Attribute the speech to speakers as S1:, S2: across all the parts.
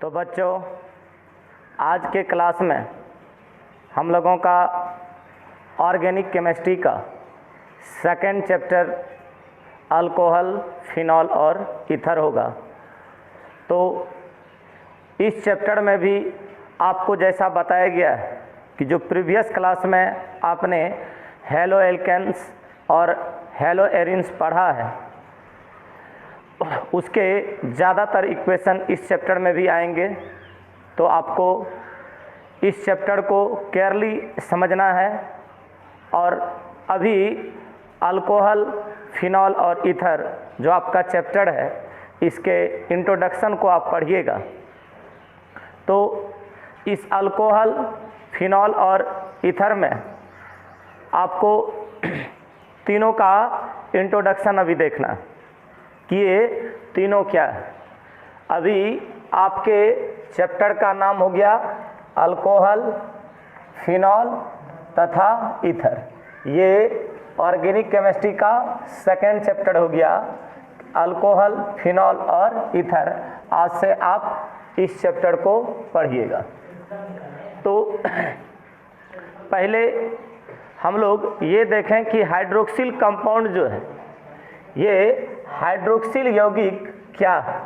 S1: तो बच्चों, आज के क्लास में हम लोगों का ऑर्गेनिक केमिस्ट्री का सेकंड चैप्टर अल्कोहल, फिनॉल और ईथर होगा। तो इस चैप्टर में भी आपको जैसा बताया गया है कि जो प्रीवियस क्लास में आपने हेलो एल्केन्स और हेलो एरिन्स पढ़ा है, उसके ज़्यादातर इक्वेशन इस चैप्टर में भी आएंगे। तो आपको इस चैप्टर को केयरली समझना है। और अभी अल्कोहल, फिनॉल और ईथर जो आपका चैप्टर है, इसके इंट्रोडक्शन को आप पढ़िएगा। तो इस अल्कोहल, फिनॉल और ईथर में आपको तीनों का इंट्रोडक्शन अभी देखना है कि ये तीनों क्या है। अभी आपके चैप्टर का नाम हो गया अल्कोहल, फिनॉल तथा ईथर। ये ऑर्गेनिक केमिस्ट्री का सेकंड चैप्टर हो गया, अल्कोहल, फिनॉल और ईथर। आज से आप इस चैप्टर को पढ़िएगा। तो पहले हम लोग ये देखें कि हाइड्रोक्सिल कंपाउंड जो है, ये हाइड्रोक्सिल यौगिक क्या है।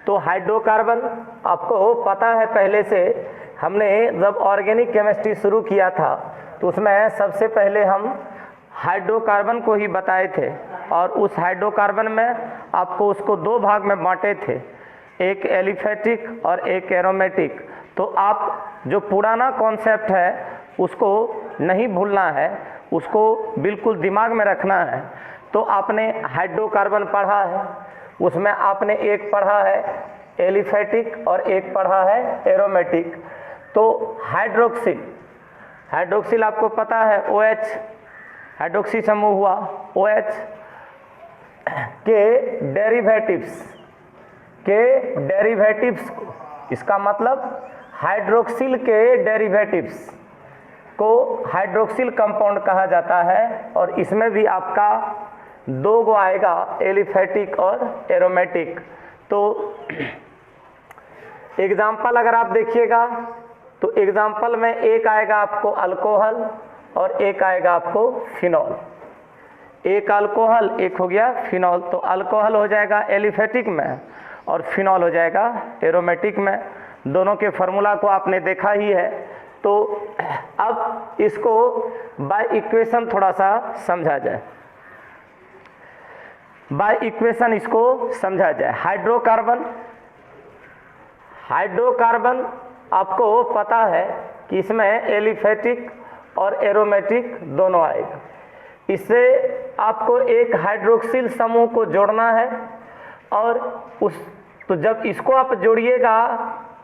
S1: तो हाइड्रोकार्बन आपको पता है, पहले से हमने जब ऑर्गेनिक केमिस्ट्री शुरू किया था तो उसमें सबसे पहले हम हाइड्रोकार्बन को ही बताए थे। और उस हाइड्रोकार्बन में आपको उसको दो भाग में बांटे थे, एक एलिफेटिक और एक एरोमेटिक। तो आप जो पुराना कॉन्सेप्ट है उसको नहीं भूलना है, उसको बिल्कुल दिमाग में रखना है। तो आपने हाइड्रोकार्बन पढ़ा है, उसमें आपने एक पढ़ा है एलिफेटिक और एक पढ़ा है एरोमेटिक। तो हाइड्रोक्सिल आपको पता है OH, हाइड्रोक्सी समूह हुआ OH के डेरिवेटिव्स को, इसका मतलब हाइड्रोक्सिल के डेरिवेटिव्स को हाइड्रोक्सिल कंपाउंड कहा जाता है। और इसमें भी आपका दो गो आएगा, एलिफेटिक और एरोमेटिक। तो एग्जाम्पल अगर आप देखिएगा तो एग्जाम्पल में एक आएगा आपको अल्कोहल और एक आएगा आपको फिनॉल। एक अल्कोहल, एक हो गया फिनॉल। तो अल्कोहल हो जाएगा एलिफेटिक में और फिनॉल हो जाएगा एरोमेटिक में। दोनों के फार्मूला को आपने देखा ही है। तो अब इसको बाय इक्वेशन थोड़ा सा समझा जाए, बाय इक्वेशन इसको समझा जाए। हाइड्रोकार्बन आपको पता है कि इसमें एलिफेटिक और एरोमेटिक दोनों आएगा। इससे आपको एक हाइड्रोक्सिल समूह को जोड़ना है। और तो जब इसको आप जोड़िएगा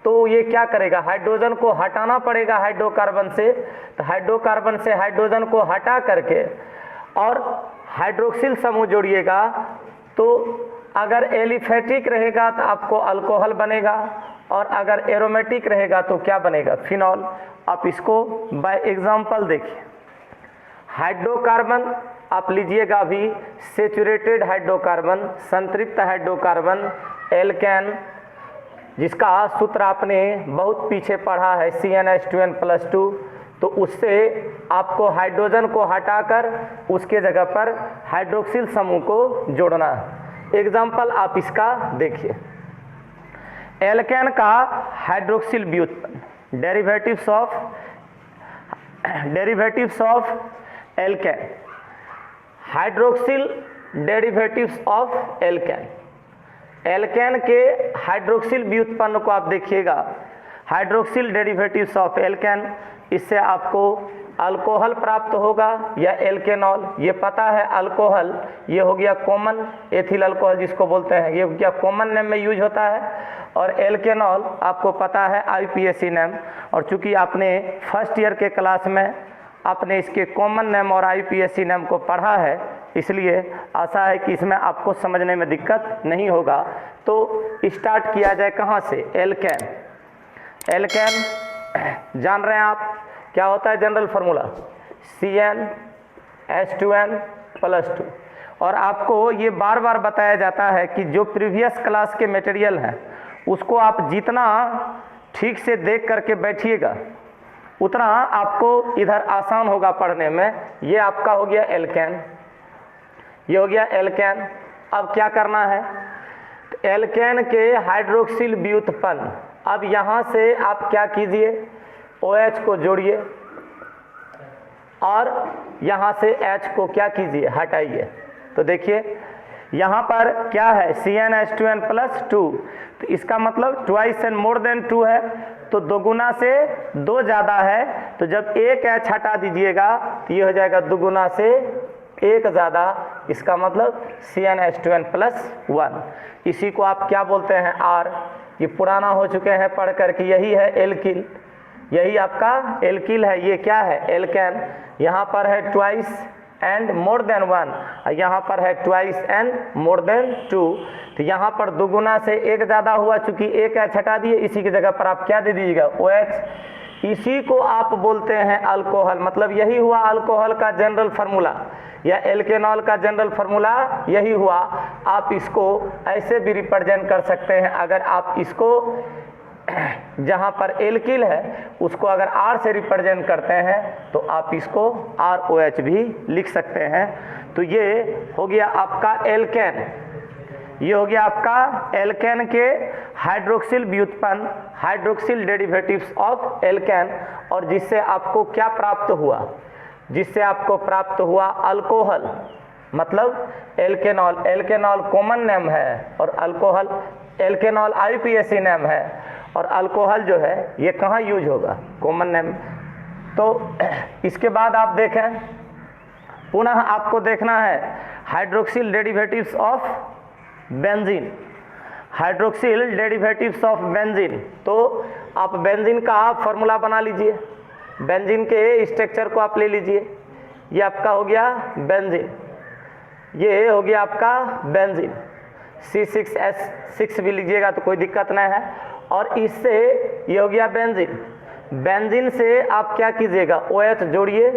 S1: तो ये क्या करेगा, हाइड्रोजन को हटाना पड़ेगा हाइड्रोकार्बन से। तो हाइड्रोकार्बन से हाइड्रोजन को हटा करके और हाइड्रोक्सिल समूह जोड़िएगा। तो अगर एलिफेटिक रहेगा तो आपको अल्कोहल बनेगा, और अगर एरोमेटिक रहेगा तो क्या बनेगा, फिनॉल। आप इसको बाय एग्जांपल देखिए। हाइड्रोकार्बन आप लीजिएगा अभी, सेचुरेटेड हाइड्रोकार्बन, संतृप्त हाइड्रोकार्बन, एल्केन, जिसका सूत्र आपने बहुत पीछे पढ़ा है CnH2n+2। तो उससे आपको हाइड्रोजन को हटाकर उसके जगह पर हाइड्रोक्सिल समूह को जोड़ना है। एग्जाम्पल आप इसका देखिए। एल्केन का हाइड्रोक्सिल व्युत्पन्न, derivatives of alkane, hydroxyl derivatives of alkane. Alkane के हाइड्रोक्सिल व्युत्पन्न को आप देखिएगा, हाइड्रोक्सिल डेरिवेटिव्स ऑफ एल्केन। इससे आपको अल्कोहल प्राप्त होगा या एल्केनॉल। ये पता है अल्कोहल ये हो गया कॉमन, एथिल अल्कोहल जिसको बोलते हैं, ये हो गया कॉमन नेम में यूज होता है। और एल्केनॉल आपको पता है IUPAC नेम। और चूंकि आपने फर्स्ट ईयर के क्लास में आपने इसके कॉमन नेम और IUPAC नेम को पढ़ा है, इसलिए आशा है कि इसमें आपको समझने में दिक्कत नहीं होगा। तो स्टार्ट किया जाए कहाँ से, एल्केन। एल्केन जान रहे हैं आप क्या होता है, जनरल फार्मूला CnH2n+2। और आपको ये बार बार बताया जाता है कि जो प्रीवियस क्लास के मटेरियल हैं उसको आप जितना ठीक से देख करके बैठिएगा उतना आपको इधर आसान होगा पढ़ने में। ये आपका हो गया एल्केन, ये हो गया एल्केन। अब क्या करना है, एल्केन के हाइड्रोक्सिल व्युत्पन्न, अब यहाँ से आप क्या कीजिए, OH को जोड़िए और यहाँ से H को क्या कीजिए, हटाइए। तो देखिए यहाँ पर क्या है, CnH2n+2, तो इसका मतलब ट्वाइस एंड मोर देन 2 है, तो दोगुना से 2 ज़्यादा है, तो जब एक H हटा दीजिएगा तो ये हो जाएगा दुगुना से 1 ज़्यादा, इसका मतलब CnH2n+1। इसी को आप क्या बोलते हैं, R। ये पुराना हो चुके हैं पढ़ करके, यही है एल्किल, यही आपका एल्किल है। ये क्या है, एल्केन। यहाँ पर है ट्वाइस एंड मोर देन 1, यहाँ पर है ट्वाइस एंड मोर देन 2, तो यहाँ पर दुगुना से 1 ज़्यादा हुआ, चूँकि एक H हटा दिए, इसी की जगह पर आप क्या दे दीजिएगा, OH। इसी को आप बोलते हैं अल्कोहल, मतलब यही हुआ अल्कोहल का जनरल फार्मूला या एल्केनॉल का जनरल फार्मूला यही हुआ। आप इसको ऐसे भी रिप्रेजेंट कर सकते हैं, अगर आप इसको जहाँ पर एल्किल है उसको अगर R से रिप्रेजेंट करते हैं तो आप इसको ROH भी लिख सकते हैं। तो ये हो गया आपका एल्केन, ये हो गया आपका एल्केन के हाइड्रोक्सिल व्युत्पन्न, हाइड्रोक्सिल डेरिवेटिव्स ऑफ एल्केन, और जिससे आपको क्या प्राप्त हुआ, जिससे आपको प्राप्त हुआ अल्कोहल, मतलब एल्केनॉल। एल्केनॉल कॉमन नेम है और अल्कोहल, एल्केनॉल IUPAC नेम है, और अल्कोहल जो है ये कहाँ यूज होगा, कॉमन नेम। तो इसके बाद आप देखें, पुनः आपको देखना है hydroxyl derivatives of benzene, hydroxyl derivatives of benzene. तो आप बेंजीन का फार्मूला बना लीजिए, बेंजीन के स्ट्रक्चर को आप ले लीजिए। ये आपका हो गया बेंजीन, ये हो गया आपका बेंजीन, C6H6 भी लीजिएगा तो कोई दिक्कत नहीं है। और इससे ये हो गया बेंजीन, बेंजीन से आप क्या कीजिएगा, OH जोड़िए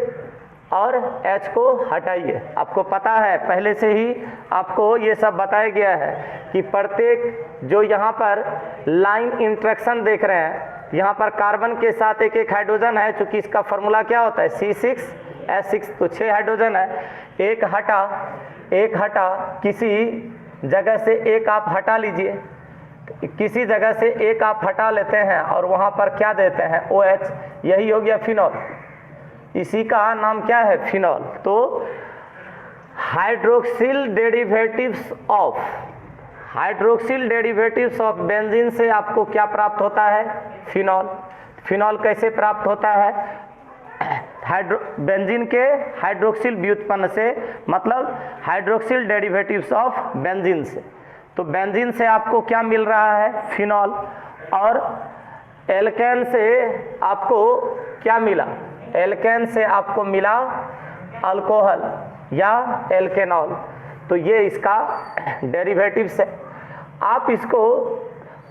S1: और H को हटाइए। आपको पता है पहले से ही आपको ये सब बताया गया है कि प्रत्येक जो यहाँ पर लाइन इंट्रैक्शन देख रहे हैं, यहाँ पर कार्बन के साथ एक एक हाइड्रोजन है, चूँकि इसका फार्मूला क्या होता है, C6H6, तो 6 हाइड्रोजन है, एक हटा, किसी जगह से एक आप हटा लीजिए, किसी जगह से एक आप हटा लेते हैं और वहाँ पर क्या देते हैं, OH, यही हो गया फिनॉल, इसी का नाम क्या है, फिनॉल। तो हाइड्रोक्सिल डेरिवेटिव्स ऑफ बेंजीन से आपको क्या प्राप्त होता है, फिनॉल। फिनॉल कैसे प्राप्त होता है, बेंजीन के हाइड्रोक्सिल व्युत्पन्न से, मतलब हाइड्रोक्सिल डेरिवेटिव्स ऑफ बेंजीन से। तो बेंजीन से आपको क्या मिल रहा है, फिनॉल, और एल्केन से आपको क्या मिला, एल्केन से आपको मिला अल्कोहल या एल्केनॉल। तो ये इसका डेरिवेटिव्स है। आप इसको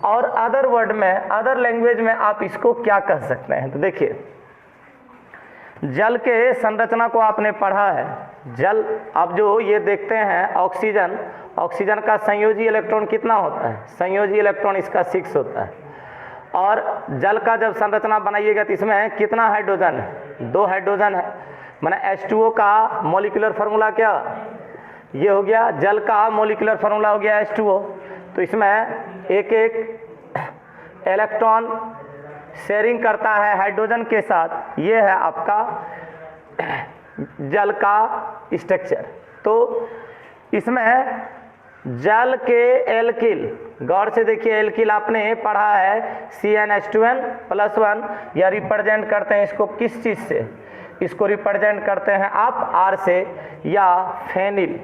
S1: और अदर वर्ड में, अदर लैंग्वेज में आप इसको क्या कह सकते हैं, तो देखिए जल के संरचना को आपने पढ़ा है। जल, अब जो ये देखते हैं ऑक्सीजन, ऑक्सीजन का संयोजी इलेक्ट्रॉन कितना होता है, संयोजी इलेक्ट्रॉन इसका 6 होता है। और जल का जब संरचना बनाइएगा तो इसमें कितना हाइड्रोजन है, 2 हाइड्रोजन है। माने H2O का मॉलिक्यूलर फार्मूला क्या, ये हो गया जल का मॉलिक्यूलर फार्मूला हो गया H2O। तो इसमें एक एक इलेक्ट्रॉन शेयरिंग करता है हाइड्रोजन के साथ, ये है आपका जल का स्ट्रक्चर। तो इसमें जल के एल्किल, गौर से देखिए, एल्किल आपने पढ़ा है CnH2n+1, या रिप्रेजेंट करते हैं इसको किस चीज़ से, इसको रिप्रेजेंट करते हैं आप R से, या फेनिल,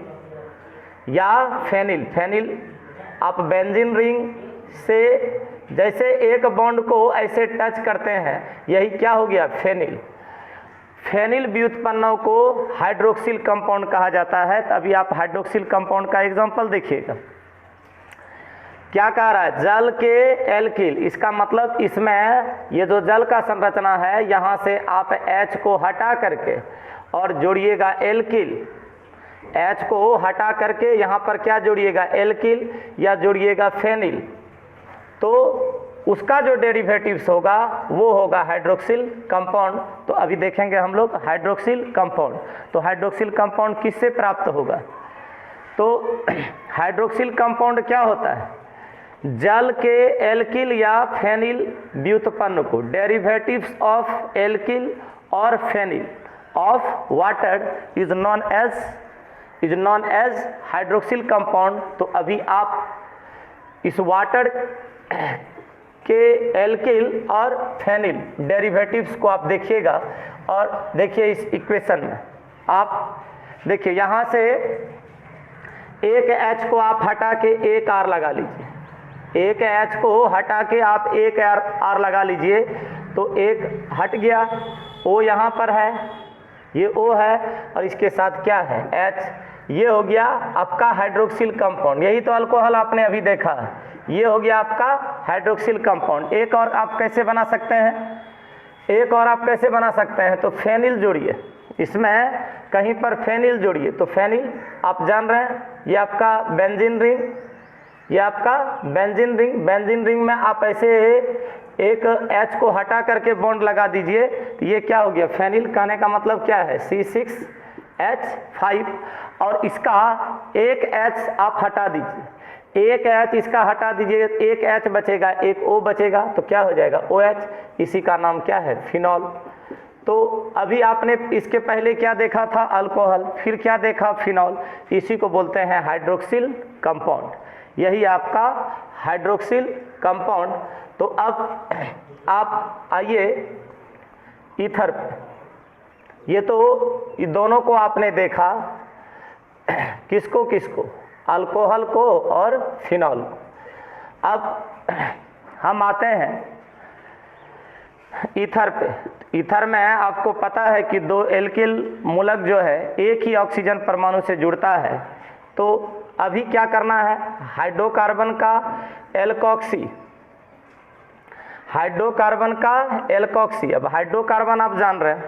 S1: फेनिल आप बेंजीन रिंग से जैसे एक बॉन्ड को ऐसे टच करते हैं, यही क्या हो गया, फेनिल। फेनिल व्युत्पन्नों को हाइड्रोक्सिल कंपाउंड कहा जाता है। तो अभी आप हाइड्रोक्सिल कंपाउंड का एग्जांपल देखिएगा, क्या कह रहा है, जल के एल्किल, इसका मतलब इसमें ये जो जल का संरचना है, यहाँ से आप H को हटा करके और जोड़िएगा एल्किल, H को हटा करके यहाँ पर क्या जोड़िएगा, एल्किल, या जोड़िएगा फेनिल। तो उसका जो डेरिवेटिव्स होगा वो होगा हाइड्रोक्सिल कंपाउंड। तो अभी देखेंगे हम लोग हाइड्रोक्सिल कंपाउंड। तो हाइड्रोक्सिल कंपाउंड किससे प्राप्त होगा? तो हाइड्रोक्सिल कंपाउंड क्या होता है? जल के एल्किल या फेनिल व्युत्पन्न को, डेरिवेटिव्स ऑफ एल्किल और phenyl of water is known as hydroxyl compound. तो अभी आप इस वाटर के एल्किल और फेनिल डेरिवेटिव्स को आप देखिएगा, और देखिए इस इक्वेशन में आप देखिए यहाँ से एक H को आप हटा के एक R लगा लीजिए, एक H को हटा के आप एक R लगा लीजिए, तो एक हट गया, O यहाँ पर है, ये O है, और इसके साथ क्या है H, ये हो गया आपका हाइड्रोक्सिल कंपाउंड। यही तो अल्कोहल आपने अभी देखा है, ये हो गया आपका हाइड्रोक्सिल कंपाउंड। एक और आप कैसे बना सकते हैं? एक और आप कैसे बना सकते हैं? तो फेनिल जोड़िए, इसमें कहीं पर फेनिल जोड़िए। तो फेनिल आप जान रहे हैं, ये आपका बेंजीन रिंग, ये आपका बेंजीन रिंग। बेंजीन रिंग में आप ऐसे एक H को हटा करके बॉन्ड लगा दीजिए, तो ये क्या हो गया? फेनिल। कहने का मतलब क्या है? C6H5। और इसका एक H आप हटा दीजिए, एक H इसका हटा दीजिए, एक H बचेगा, एक O बचेगा, तो क्या हो जाएगा? OH। इसी का नाम क्या है? फिनॉल। तो अभी आपने इसके पहले क्या देखा था? अल्कोहल। फिर क्या देखा? फिनॉल। इसी को बोलते हैं हाइड्रोक्सिल कंपाउंड। यही आपका हाइड्रोक्सिल कंपाउंड। तो अब आप आइए ईथर पे। ये तो ये दोनों को आपने देखा, किसको किसको? अल्कोहल को और फिनॉल को। अब हम आते हैं ईथर पे। ईथर में आपको पता है कि दो एल्किल मूलक जो है एक ही ऑक्सीजन परमाणु से जुड़ता है। तो अभी क्या करना है? हाइड्रोकार्बन का एल्कोक्सी, हाइड्रोकार्बन का एल्कोक्सी। अब हाइड्रोकार्बन आप जान रहे हैं,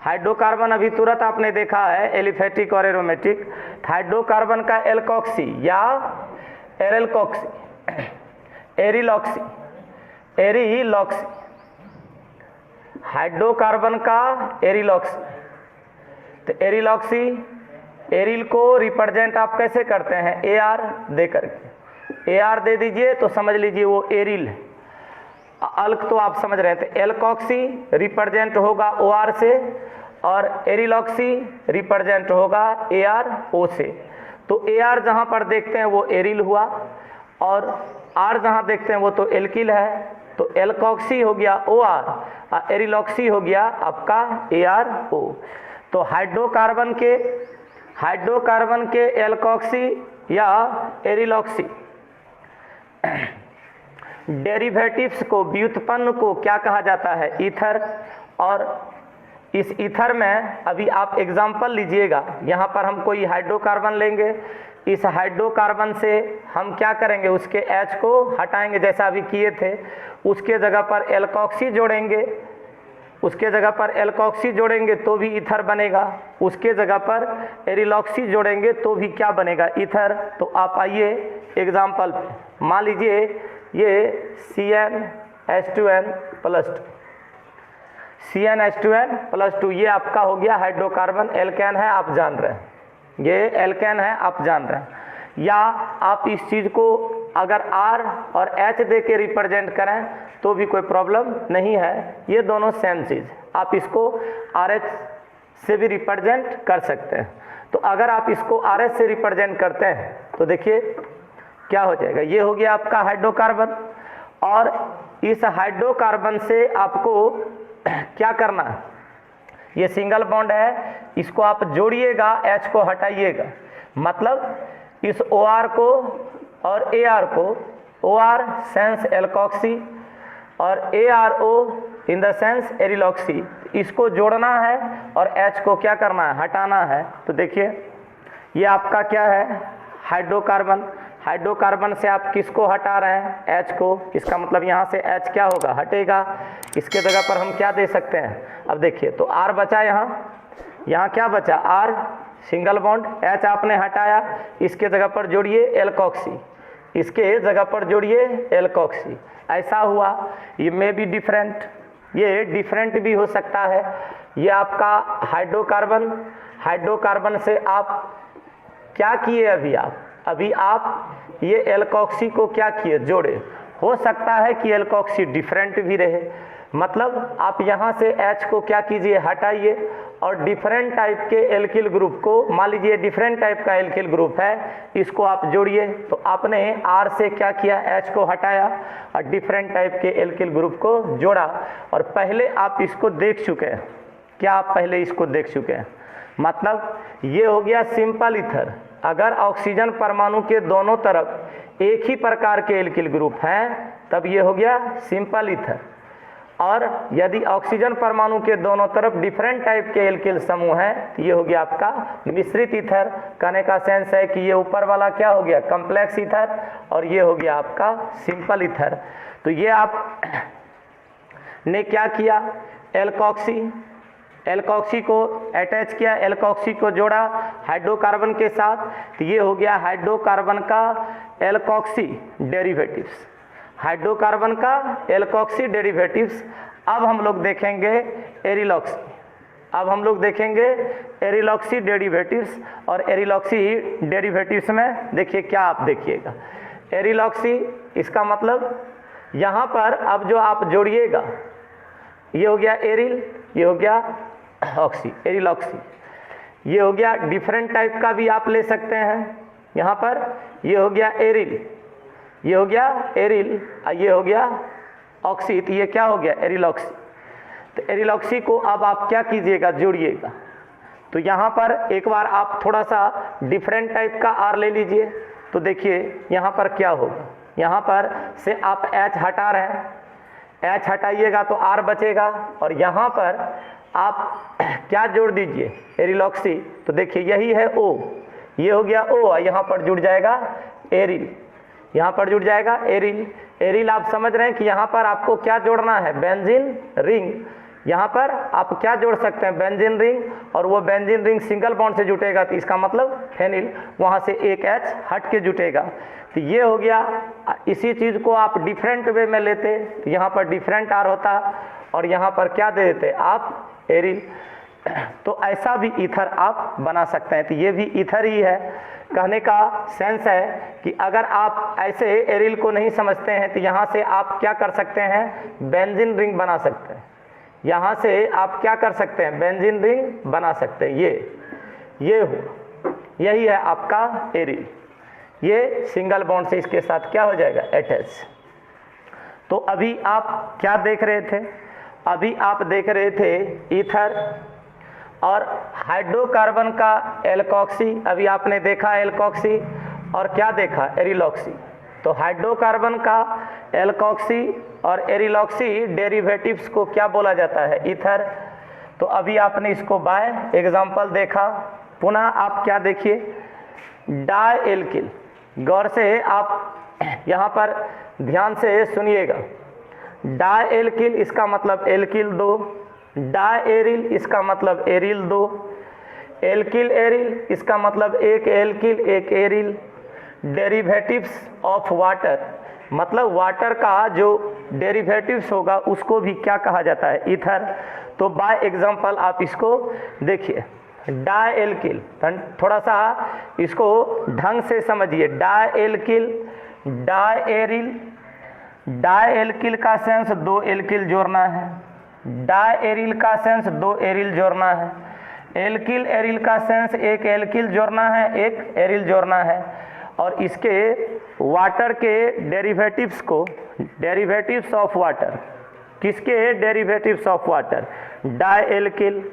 S1: हाइड्रोकार्बन अभी तुरंत आपने देखा है एलिफेटिक और एरोमेटिक। हाइड्रोकार्बन का एल्कोक्सी या एरिलॉक्सी, एरिलॉक्सी, एरिलॉक्सी, हाइड्रोकार्बन का एरिलॉक्सी। तो एरिलॉक्सी, एरिल को रिप्रेजेंट आप कैसे करते हैं? AR दे करके, AR दे दीजिए तो समझ लीजिए वो एरिल है। अल्क तो आप समझ रहे थे। एल्कोक्सी रिप्रेजेंट होगा OR से, और एरिलॉक्सी रिप्रेजेंट होगा ARO से। तो AR जहाँ पर देखते हैं वो एरिल हुआ, और R जहाँ देखते हैं वो तो एल्किल है। तो एल्कोक्सी हो गया OR, और एरिलॉक्सी हो गया आपका ARO। तो हाइड्रोकार्बन के एल्कोक्सी या एरिलॉक्सी डेरिवेटिव्स को, व्युत्पन्न को क्या कहा जाता है? ईथर। और इस ईथर में अभी आप एग्जाम्पल लीजिएगा, यहाँ पर हम कोई हाइड्रोकार्बन लेंगे, इस हाइड्रोकार्बन से हम क्या करेंगे? उसके H को हटाएंगे जैसा अभी किए थे, उसके जगह पर एल्कोक्सी जोड़ेंगे, उसके जगह पर एल्कोक्सी जोड़ेंगे तो भी ईथर बनेगा, उसके जगह पर एरिलॉक्सी जोड़ेंगे तो भी क्या बनेगा? ईथर। तो आप आइए एग्जाम्पल पे, मान लीजिए ये CnH2n+2, CnH2n+2 ये आपका हो गया हाइड्रोकार्बन। एल्केन है आप जान रहे हैं, ये एल्केन है आप जान रहे हैं। या आप इस चीज़ को अगर R और H दे के रिप्रेजेंट करें तो भी कोई प्रॉब्लम नहीं है, ये दोनों सेम चीज़। आप इसको RH से भी रिप्रेजेंट कर सकते हैं। तो अगर आप इसको RH से रिप्रेजेंट करते हैं तो देखिए क्या हो जाएगा? ये हो गया आपका हाइड्रोकार्बन, और इस हाइड्रोकार्बन से आपको क्या करना है? ये सिंगल बॉन्ड है, इसको आप जोड़िएगा, H को हटाइएगा, मतलब इस OR को और AR को, OR सेंस एल्कोक्सी और ARO in the sense aryloxy, इसको जोड़ना है और H को क्या करना है? हटाना है। तो देखिए ये आपका क्या है? हाइड्रोकार्बन। हाइड्रोकार्बन से आप किसको हटा रहे हैं? H को। इसका मतलब यहाँ से H क्या होगा? हटेगा। इसके जगह पर हम क्या दे सकते हैं? अब देखिए तो R बचा, यहाँ क्या बचा? R सिंगल बॉन्ड, H आपने हटाया, इसके जगह पर जोड़िए एल्कोक्सी, इसके जगह पर जोड़िए एल्कोक्सी, ऐसा हुआ। ये में बी डिफरेंट, ये डिफरेंट भी हो सकता है। ये आपका हाइड्रोकार्बन, हाइड्रोकार्बन से आप क्या किए अभी आप ये एल्कोक्सी को क्या किए, जोड़े। हो सकता है कि एल्कोक्सी डिफरेंट भी रहे, मतलब आप यहाँ से H को क्या कीजिए, हटाइए और डिफरेंट टाइप के एल्किल ग्रुप को, मान लीजिए डिफरेंट टाइप का एल्किल ग्रुप है, इसको आप जोड़िए। तो आपने R से क्या किया, H को हटाया और डिफरेंट टाइप के एल्किल ग्रुप को जोड़ा। और पहले आप इसको देख चुके हैं, क्या आप पहले इसको देख चुके हैं, मतलब ये हो गया सिंपल ईथर। अगर ऑक्सीजन परमाणु के दोनों तरफ एक ही प्रकार के एल्किल ग्रुप हैं तब ये हो गया सिंपल ईथर। और यदि ऑक्सीजन परमाणु के दोनों तरफ डिफरेंट टाइप के एल्किल समूह हैं तो ये हो गया आपका मिश्रित ईथर। कहने का सेंस है कि ये ऊपर वाला क्या हो गया, कम्प्लेक्स ईथर, और ये हो गया आपका सिंपल ईथर। तो ये आप ने क्या किया, एल्कोक्सी को अटैच किया, एल्कोक्सी को जोड़ा हाइड्रोकार्बन के साथ, तो ये हो गया हाइड्रोकार्बन का एल्कोक्सी डेरिवेटिव्स, हाइड्रोकार्बन का एल्कोक्सी डेरिवेटिव्स। अब हम लोग देखेंगे एरिलॉक्सी, अब हम लोग देखेंगे एरिलॉक्सी डेरिवेटिव्स। और एरिलॉक्सी डेरिवेटिव्स में देखिए क्या आप देखिएगा, एरिलॉक्सी इसका मतलब यहाँ पर अब जो आप जोड़िएगा, ये हो गया एरिल, ये हो गया ऑक्सी, एरिलॉक्सी। ये हो गया डिफरेंट टाइप का भी आप ले सकते हैं, यहाँ पर ये हो गया एरिल, ये हो गया एरिल, ये हो गया ऑक्सी, तो ये क्या हो गया एरिलॉक्सी। तो एरिलॉक्सी को अब आप क्या कीजिएगा, जोड़िएगा। तो यहाँ पर एक बार आप थोड़ा सा डिफरेंट टाइप का R ले लीजिए, तो देखिए यहाँ पर क्या होगा, यहाँ पर से आप H हटा रहे हैं, H हटाइएगा तो R बचेगा, और यहाँ पर आप क्या जोड़ दीजिए, एरिलॉक्सी। तो देखिए यही है O, ये हो गया O, यहाँ पर जुड़ जाएगा एरिल, यहाँ पर जुड़ जाएगा एरिल। एरिल आप समझ रहे हैं कि यहाँ पर आपको क्या जोड़ना है, बेंजीन रिंग। यहाँ पर आप क्या जोड़ सकते हैं, बेंजीन रिंग, और वो बेंजीन रिंग सिंगल बॉन्ड से जुटेगा तो इसका मतलब फेनिल, वहाँ से एक H हट के जुटेगा। तो ये हो गया। इसी चीज़ को आप डिफरेंट वे में लेते तो यहाँ पर डिफरेंट R होता और यहाँ पर क्या दे देते आप, एरिल। तो ऐसा भी ईथर आप बना सकते हैं। तो ये भी ईथर ही है। कहने का सेंस है कि अगर आप ऐसे एरिल को नहीं समझते हैं तो यहाँ से आप क्या कर सकते हैं, बेंजीन रिंग बना सकते हैं। यहाँ से आप क्या कर सकते हैं, बेंजीन रिंग बना सकते हैं। ये हुआ, यही है आपका एरिल। ये सिंगल बॉन्ड से इसके साथ क्या हो जाएगा, अटैच। तो अभी आप क्या देख रहे थे, अभी आप देख रहे थे ईथर और हाइड्रोकार्बन का एल्कोक्सी। अभी आपने देखा एल्कोक्सी और क्या देखा, एरिलॉक्सी। तो हाइड्रोकार्बन का एल्कोक्सी और एरिलॉक्सी डेरिवेटिव्स को क्या बोला जाता है, ईथर। तो अभी आपने इसको बाय एग्जाम्पल देखा। पुनः आप क्या देखिए, डाएल्किल, गौर से आप यहाँ पर ध्यान से सुनिएगा। डाएल्किल इसका मतलब एल्किल दो, डाएरिल इसका मतलब एरिल दो, एल्किल एरिल इसका मतलब एक एल्किल एक एरिल। डेरिवेटिव्स ऑफ वाटर, मतलब वाटर का जो डेरिवेटिव्स होगा उसको भी क्या कहा जाता है, ईथर। तो बाय एग्जांपल आप इसको देखिए, डाएल्किल, थोड़ा सा इसको ढंग से समझिए। डाएल्किल, डाएरिल, डाएल्किल का सेंस दो एल्किल जोड़ना है, डाएरिल का सेंस दो एरिल जोड़ना है, एल्किल एरिल का सेंस एक एल्किल जोड़ना है एक एरिल जोड़ना है। और इसके वाटर के डेरिवेटिव्स को, डेरिवेटिव्स ऑफ वाटर, किसके derivatives of water, dialkyl,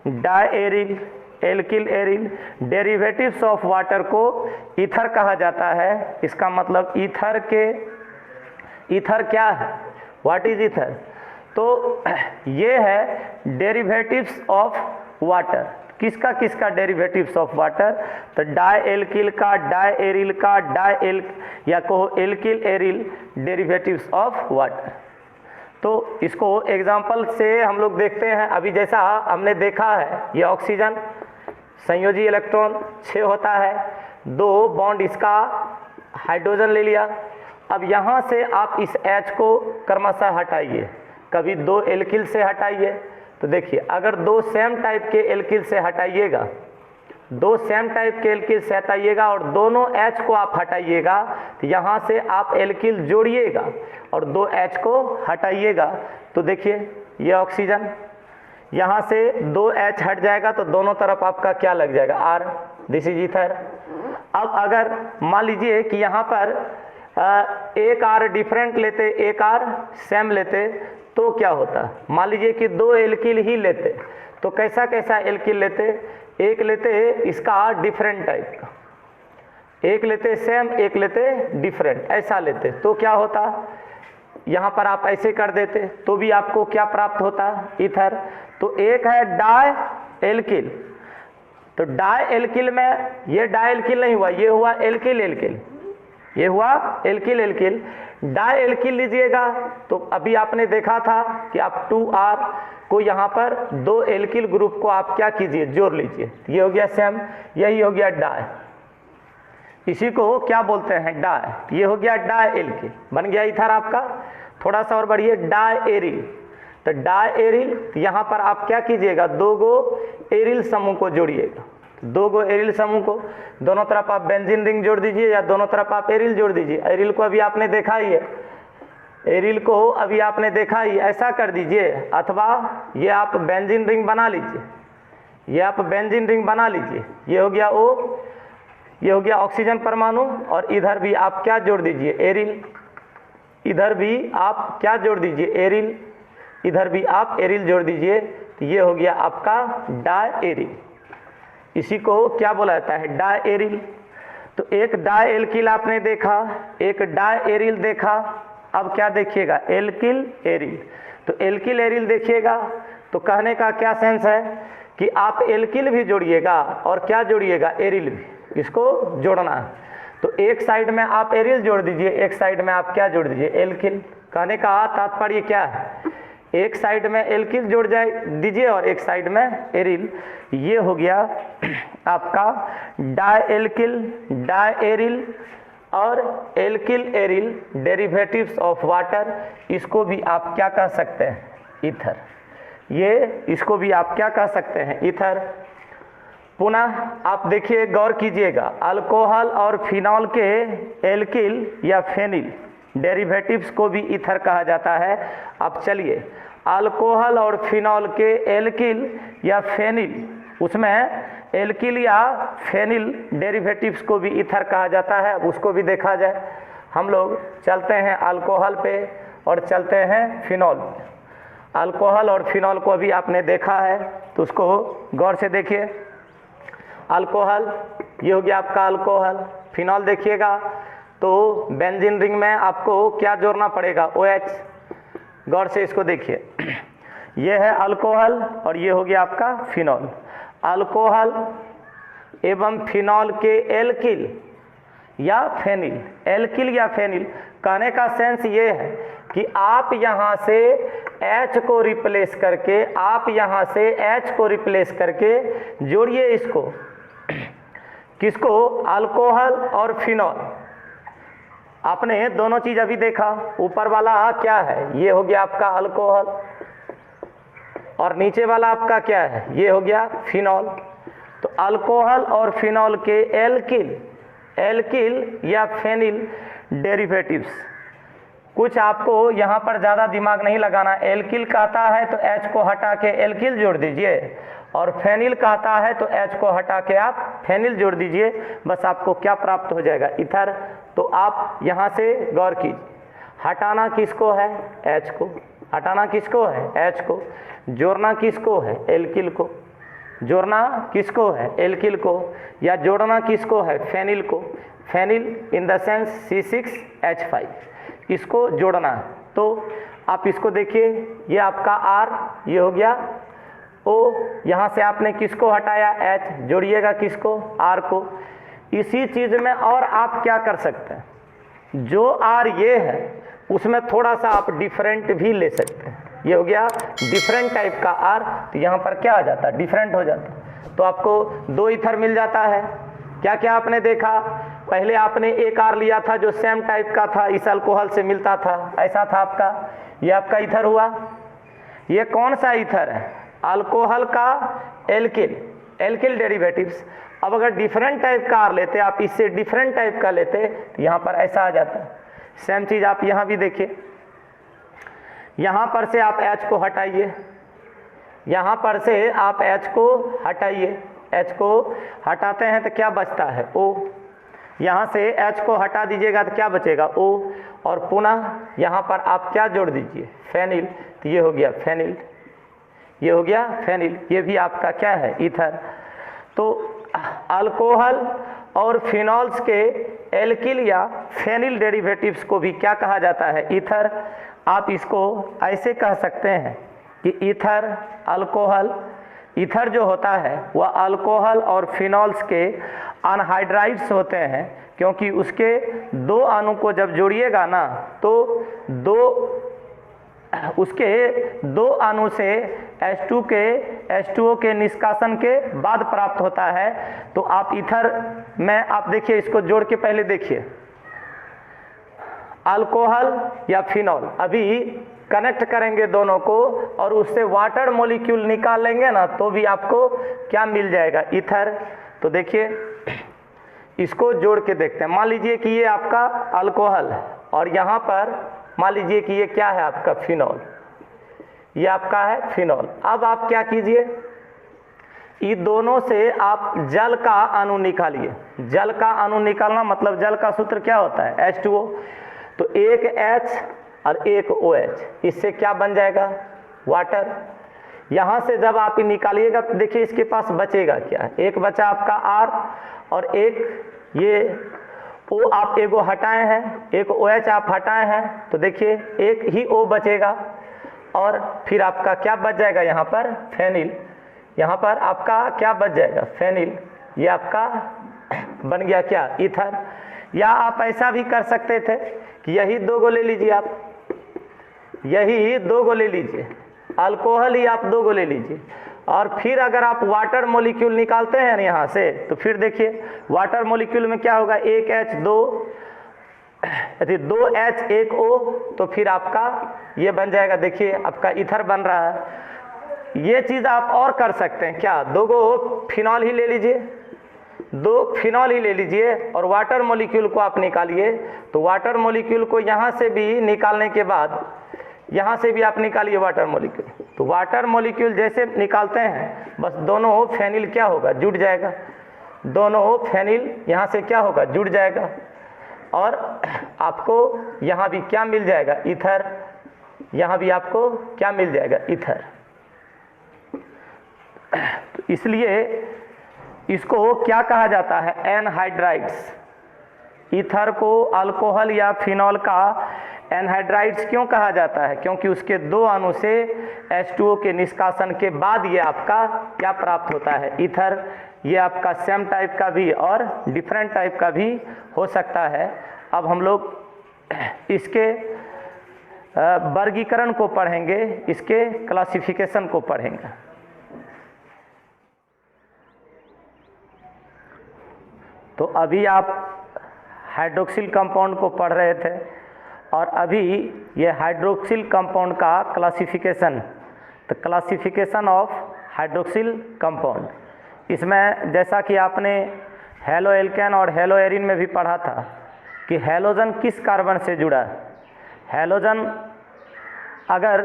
S1: diaryl, alkyl aryl, derivatives of water को ईथर कहा जाता है। इसका मतलब ईथर के, ईथर क्या है, व्हाट इज ईथर। तो ये है डेरिवेटिव्स ऑफ वाटर। किसका किसका डेरिवेटिव्स ऑफ वाटर, तो डाएल्किल का, डाएरिल का, डाएल या कहो alkyl aryl derivatives of water. तो इसको एग्जाम्पल से हम लोग देखते हैं। अभी जैसा हमने देखा है, ये ऑक्सीजन संयोजी इलेक्ट्रॉन 6 होता है, 2 बॉन्ड इसका हाइड्रोजन ले लिया। अब यहाँ से आप इस H को क्रमशः हटाइए, कभी 2 एल्किल से हटाइए। तो देखिए अगर 2 सेम टाइप के एल्किल से हटाइएगा, 2 सेम टाइप के एल्किल से हटाइएगा और दोनों H को आप हटाइएगा, तो यहाँ से आप एल्किल जोड़िएगा और 2 H को हटाइएगा। तो देखिए ये ऑक्सीजन, यहाँ से 2 H हट जाएगा तो दोनों तरफ आपका क्या लग जाएगा, R, दिस इज ईथर। अब अगर मान लीजिए कि यहाँ पर एक R डिफरेंट लेते, एक R सेम लेते, तो क्या होता, मान लीजिए कि 2 एल्किल ही लेते, तो कैसा कैसा एल्किल लेते, एक लेते इसका डिफरेंट टाइप का, एक लेते सेम, एक लेते डिफरेंट, ऐसा लेते, तो क्या होता, यहाँ पर आप ऐसे कर देते तो भी आपको क्या प्राप्त होता, ईथर। तो एक है डाई एल्किल, तो डाई एल्किल में ये डाई एल्किल नहीं हुआ, ये हुआ एल्किल एल्किल, ये हुआ एल्किल एल्किल। डाई एल्किल लीजिएगा तो अभी आपने देखा था कि आप 2R को यहाँ पर 2 एल्किल ग्रुप को आप क्या कीजिए, जोड़ लीजिए, ये हो गया सेम, यही हो गया डाई, इसी को क्या बोलते हैं, डाई। ये हो गया डाई एल्किल, बन गया इधर आपका। थोड़ा सा और बढ़िए, डाई एरिल, तो डाई एरिल, यहाँ पर आप क्या कीजिएगा, 2 गो एरिल समूह को जोड़िएगा, 2 गो एरिल समूह को, दोनों तरफ आप बेंजीन रिंग जोड़ दीजिए या दोनों तरफ आप एरिल जोड़ दीजिए। एरिल को अभी आपने देखा ही है, एरिल को अभी आपने देखा ही, ऐसा कर दीजिए, अथवा ये आप बेंजीन रिंग बना लीजिए, ये आप बेंजीन रिंग बना लीजिए, ये हो गया O, ये हो गया ऑक्सीजन परमाणु, और इधर भी आप क्या जोड़ दीजिए, एरिल, इधर भी आप क्या जोड़ दीजिए, एरिल, इधर भी आप एरिल जोड़ दीजिए, तो ये हो गया आपका डाई एरिल। इसी को क्या बोला जाता है, डाई एरिल। तो एक डाई एल्किल आपने देखा, एक डाई एरिल देखा, अब क्या देखिएगा, एल्किल एरिल। तो एल्किल एरिल देखिएगा तो कहने का क्या सेंस है कि आप एल्किल भी जोड़िएगा और क्या जोड़िएगा, एरिल भी, इसको जोड़ना है। तो एक साइड में आप एरिल जोड़ दीजिए, एक साइड में आप क्या जोड़ दीजिए, एल्किल। कहने का तात्पर्य क्या है, एक साइड में एल्किल जोड़ जाए दीजिए और एक साइड में एरिल, ये हो गया आपका डाई एल्किल, डाई एरिल और alkyl aryl, derivatives of water. इसको भी आप क्या कह सकते हैं, ईथर। ये इसको भी आप क्या कह सकते हैं, ईथर। पुनः आप देखिए, गौर कीजिएगा, अल्कोहल और फिनॉल के एल्किल या फेनिल डेरिवेटिव्स को भी ईथर कहा जाता है। अब चलिए, अल्कोहल और फिनॉल के एल्किल या फेनिल, उसमें एल्किल या फेनिल डेरिवेटिव्स को भी ईथर कहा जाता है। उसको भी देखा जाए, हम लोग चलते हैं अल्कोहल पे और चलते हैं फिनॉल पे। अल्कोहल और फिनॉल को अभी आपने देखा है तो उसको गौर से देखिए। अल्कोहल, ये हो गया आपका अल्कोहल। फिनॉल देखिएगा तो बेंजीन रिंग में आपको क्या जोड़ना पड़ेगा, OH। गौर से इसको देखिए, ये है अल्कोहल और ये हो गया आपका फिनॉल। अल्कोहल एवं फिनॉल के एल्किल या फेनिल, एल्किल या फेनिल, कहने का सेंस ये है कि आप यहाँ से H को रिप्लेस करके, आप यहाँ से H को रिप्लेस करके जोड़िए इसको, किसको, अल्कोहल और फिनॉल। आपने दोनों चीज अभी देखा, ऊपर वाला क्या है, ये हो गया आपका अल्कोहल, और नीचे वाला आपका क्या है, ये हो गया फिनॉल। तो अल्कोहल और फिनॉल के एल्किल, एल्किल या फेनिल डेरिवेटिव्स, कुछ आपको यहाँ पर ज़्यादा दिमाग नहीं लगाना। एल्किल कहता है तो H को हटा के एल्किल जोड़ दीजिए, और फेनिल कहता है तो H को हटा के आप फेनिल जोड़ दीजिए, बस आपको क्या प्राप्त हो जाएगा, ईथर। तो आप यहाँ से गौर कीजिए, हटाना किसको है, H को, हटाना किसको है, H को, जोड़ना किसको है, एल्किल को, जोड़ना किसको है, एल्किल को, या जोड़ना किसको है, फेनिल को, phenyl in the sense C6H5, इसको जोड़ना है। तो आप इसको देखिए, ये आपका R, ये हो गया O, यहाँ से आपने किसको हटाया, H, जोड़िएगा किसको, R को। इसी चीज़ में और आप क्या कर सकते हैं, जो R ये है उसमें थोड़ा सा आप डिफरेंट भी ले सकते हैं। ये हो गया डिफरेंट टाइप का R, तो यहाँ पर क्या आ जाता है, डिफरेंट हो जाता है। तो आपको 2 ईथर मिल जाता है। क्या क्या आपने देखा, पहले आपने एक आर लिया था जो सेम टाइप का था, इस अल्कोहल से मिलता था, ऐसा था आपका, ये आपका ईथर हुआ। ये कौन सा ईथर है? अल्कोहल का एल्किल डेरिवेटिव्स। अब अगर डिफरेंट टाइप का आर लेते, आप इससे डिफरेंट टाइप का लेते तो यहाँ पर ऐसा आ जाता। सेम चीज़ आप यहाँ भी देखिए, यहाँ पर से आप H को हटाइए, यहाँ पर से आप H को हटाइए, H को हटाते हैं तो क्या बचता है? O। यहाँ से H को हटा दीजिएगा तो क्या बचेगा? O। और पुनः यहाँ पर आप क्या जोड़ दीजिए? फेनिल। तो ये हो गया फेनिल, ये हो गया फेनिल, ये भी आपका क्या है? ईथर। तो अल्कोहल और फिनॉल्स के एल्किल या फेनिल डेरिवेटिव्स को भी क्या कहा जाता है? ईथर। आप इसको ऐसे कह सकते हैं कि ईथर, अल्कोहल, ईथर जो होता है वह अल्कोहल और फिनॉल्स के अनहाइड्राइड्स होते हैं, क्योंकि उसके दो अणु को जब जोड़िएगा ना तो उसके दो अणु से H2O के निष्कासन के बाद प्राप्त होता है। तो आप ईथर में आप देखिए, इसको जोड़ के पहले देखिए, अल्कोहल या फिनॉल, अभी कनेक्ट करेंगे दोनों को और उससे वाटर मॉलिक्यूल निकाल लेंगे ना तो भी आपको क्या मिल जाएगा? ईथर। तो देखिए इसको जोड़ के देखते हैं। मान लीजिए कि ये आपका अल्कोहल है और यहाँ पर मान लीजिए कि ये क्या है? आपका फिनॉल, ये आपका है फिनॉल। अब आप क्या कीजिए, इन दोनों से आप जल का अणु निकालिए। जल का अणु निकालना मतलब जल का सूत्र क्या होता है? H2O। तो एक H और एक OH, इससे क्या बन जाएगा? वाटर। यहाँ से जब आप निकालिएगा तो देखिए इसके पास बचेगा क्या? एक बचा आपका R और एक ये O आप एगो हटाए हैं, एक OH आप हटाए हैं, तो देखिए एक ही O बचेगा और फिर आपका क्या बच जाएगा? यहाँ पर फेनिल। यहाँ पर आपका क्या बच जाएगा? फेनिल। ये आपका बन गया क्या? ईथर। या आप ऐसा भी कर सकते थे कि यही दो गो ले लीजिए, आप यही दो गो ले लीजिए, अल्कोहल ही आप दो गो ले लीजिए और फिर अगर आप वाटर मॉलिक्यूल निकालते हैं यहाँ से तो फिर देखिए वाटर मॉलिक्यूल में क्या होगा? एक H, दो H, एक O, तो फिर आपका ये बन जाएगा। देखिए आपका ईथर बन रहा है। ये चीज़ आप और कर सकते हैं क्या? दो गो फिनॉल ही ले लीजिए, दो फिनॉल ही ले लीजिए और वाटर मॉलिक्यूल को आप निकालिए। तो वाटर मॉलिक्यूल को यहाँ से भी निकालने के बाद यहाँ से भी आप निकालिए वाटर मॉलिक्यूल। तो वाटर मॉलिक्यूल जैसे निकालते हैं बस दोनों फेनिल क्या होगा? जुड़ जाएगा। दोनों फेनिल यहाँ से क्या होगा? जुड़ जाएगा और आपको यहाँ भी क्या मिल जाएगा? ईथर। यहाँ भी आपको क्या मिल जाएगा? ईथर। तो इसलिए इसको क्या कहा जाता है? एनहाइड्राइड्स। ईथर को अल्कोहल या फिनॉल का एनहाइड्राइड्स क्यों कहा जाता है? क्योंकि उसके दो अणु से H2O के निष्कासन के बाद ये आपका क्या प्राप्त होता है? ईथर। ये आपका सेम टाइप का भी और डिफरेंट टाइप का भी हो सकता है। अब हम लोग इसके वर्गीकरण को पढ़ेंगे, इसके क्लासिफिकेशन को पढ़ेंगे। तो अभी आप हाइड्रोक्सिल कंपाउंड को पढ़ रहे थे और अभी ये हाइड्रोक्सिल कंपाउंड का क्लासिफिकेशन, तो क्लासिफिकेशन ऑफ हाइड्रोक्सिल कंपाउंड, इसमें जैसा कि आपने हेलो एल्केन और हेलो एरिन में भी पढ़ा था कि हेलोजन किस कार्बन से जुड़ा है। हेलोजन अगर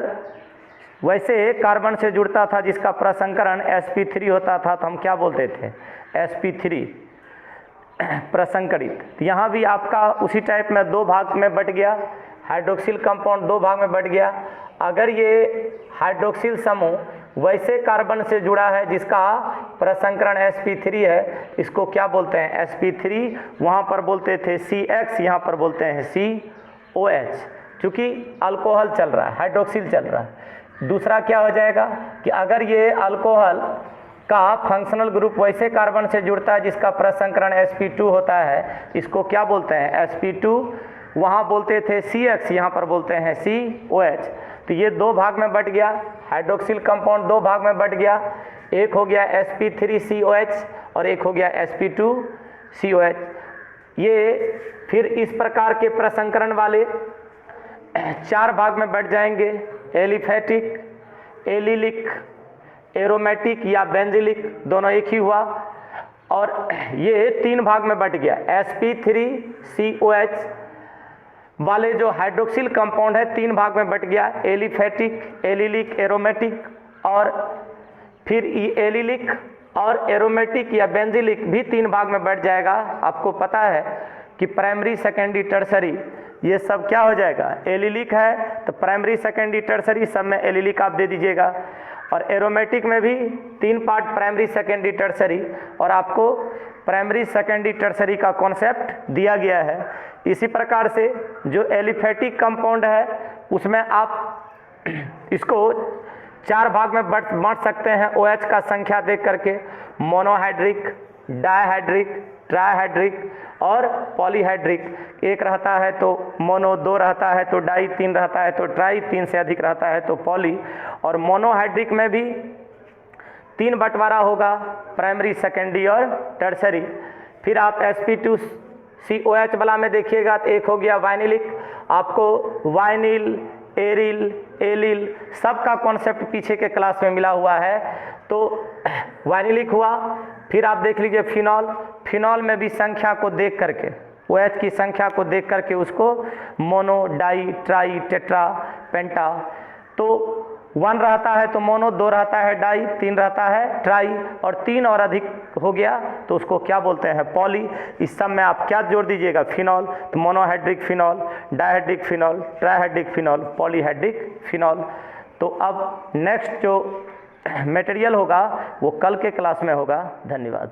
S1: वैसे कार्बन से जुड़ता था जिसका प्रसंकरण sp3 होता था तो हम क्या बोलते थे? sp3 प्रसंकरित। तो यहाँ भी आपका उसी टाइप में दो भाग में बट गया, हाइड्रोक्सिल कंपाउंड दो भाग में बट गया। अगर ये हाइड्रोक्सिल समूह वैसे कार्बन से जुड़ा है जिसका प्रसंकरण sp3 है, इसको क्या बोलते हैं? sp3। वहाँ पर बोलते थे CX, यहाँ पर बोलते हैं COH, क्योंकि अल्कोहल चल रहा है, हाइड्रोक्सिल चल रहा है। दूसरा क्या हो जाएगा कि अगर ये अल्कोहल का फंक्शनल ग्रुप वैसे कार्बन से जुड़ता है जिसका प्रसंकरण sp2 होता है, इसको क्या बोलते हैं? sp2। वहाँ बोलते थे CX, यहाँ पर बोलते हैं COH। तो ये दो भाग में बट गया, हाइड्रोक्सिल कंपाउंड दो भाग में बट गया, एक हो गया sp3COH और एक हो गया sp2COH। ये फिर इस प्रकार के प्रसंकरण वाले 4 भाग में बढ़ जाएंगे, एलिफेटिक, एलिलिक, एरोमेटिक या बेंजिलिक, दोनों एक ही हुआ। और ये 3 भाग में बट गया, sp3COH वाले जो हाइड्रोक्सिल कंपाउंड है 3 भाग में बट गया, एलिफेटिक, एलिलिक, एरोमेटिक। और फिर एलिलिक और एरोमेटिक या बेंजिलिक भी 3 भाग में बढ़ जाएगा। आपको पता है कि प्राइमरी, सेकेंडरी, टर्सरी ये सब क्या हो जाएगा, एलिलिक है तो प्राइमरी, सेकेंडरी, टर्सरी सब में एलिलिक आप दे दीजिएगा। और एरोमेटिक में भी 3 पार्ट, प्राइमरी, सेकेंडरी, टर्सरी, और आपको प्राइमरी, सेकेंडरी, टर्सरी का कॉन्सेप्ट दिया गया है। इसी प्रकार से जो एलिफेटिक कंपाउंड है उसमें आप इसको 4 भाग में बांट सकते हैं OH का संख्या देख करके, मोनोहाइड्रिक, डायहाइड्रिक, ट्राइहाइड्रिक और पॉलीहाइड्रिक। 1 रहता है तो मोनो, 2 रहता है तो डाई, 3 रहता है तो ट्राई, 3 से अधिक रहता है तो पॉली। और मोनोहाइड्रिक में भी 3 बंटवारा होगा, प्राइमरी, सेकेंडरी और टर्सरी। फिर आप sp2COH वाला में देखिएगा तो एक हो गया वाइनिलिक। आपको वाइनिल, एरिल, एलिल सब का कॉन्सेप्ट पीछे के क्लास में मिला हुआ है। तो वाइनिलिक हुआ। फिर आप देख लीजिए फिनॉल। फिनॉल में भी संख्या को देख करके, OH की संख्या को देख करके उसको मोनो, डाई, ट्राई, टेट्रा, पेंटा। तो 1 रहता है तो मोनो, 2 रहता है डाई, 3 रहता है ट्राई, और 3 और अधिक हो गया तो उसको क्या बोलते हैं, पॉली। इस सब में आप क्या जोड़ दीजिएगा, फिनॉल, तो monohydric phenol, dihydric phenol, trihydric phenol, polyhydric phenol. तो अब नेक्स्ट जो मटेरियल होगा वो कल के क्लास में होगा। धन्यवाद।